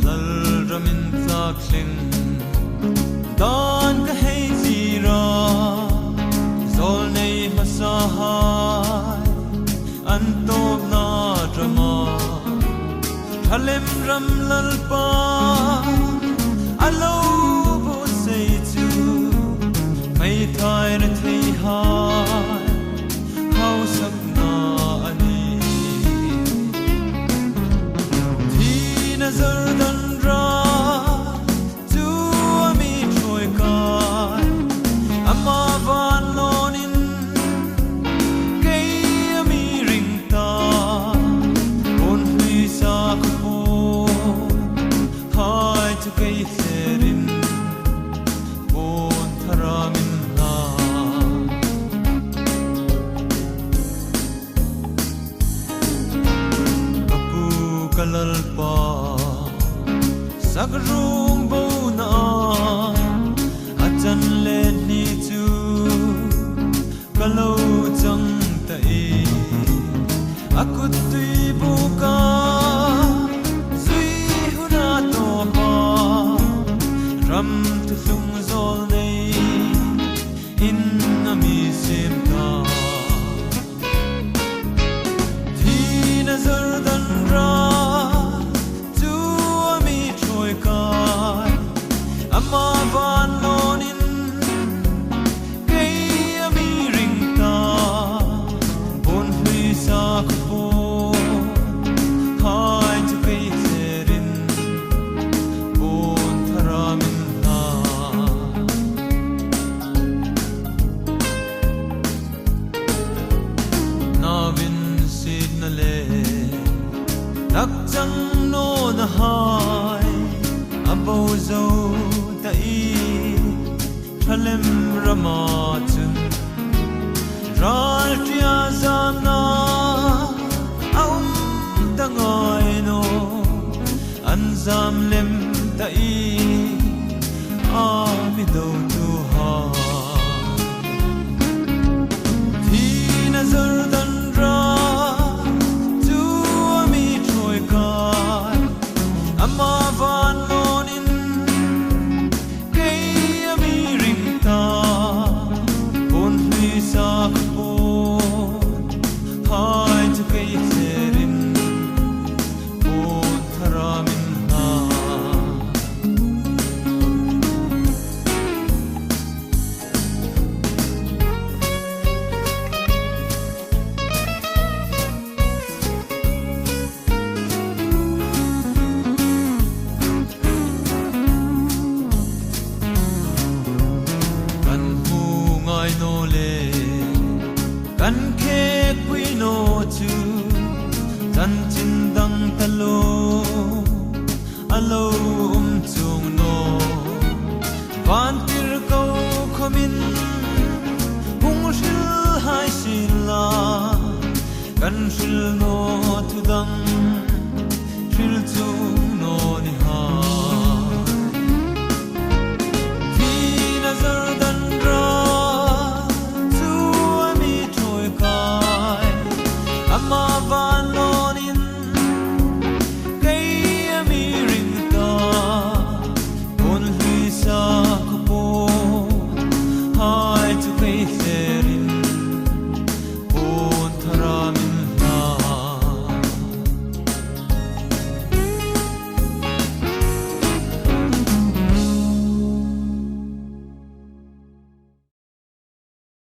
Lalram intlak dan kahezira zol nei masahai antop na drama thlem ram lalpa alo bo sei chu mai thai ra thei hai hau sak na ani thi nazar dan ra tu ami troi kai ama van lonin kei ami ring ta on hui sa ko hai tu kei serin bon tharamin na aku kalalpa sagrung bo na achan le ni chu kalau chang tai akut tui bu ka zui huna to pa ram tu lung zol nei in ami sim ta thi nazar dan ra tu ami troi kai ama van lonin kei ami ring ta bon hui sa ko hai tu kei serin bon tharamin na navin sid na le tak chang no na hai abo zo ta i thlem rama chun ral tia zam na aum tangai no an zam lem ta i a mi do tu ha thi nazar dan ra tu ami troi kai ama van lonin kei ami ring ta bon hui sa ko hai tu kei serin bon tharamin na kan hu ngai no le kan khe quy no chu tan chin dang talo alo chung no van tir ko khomin hung shil hai sila kan shil no tu dang shil chu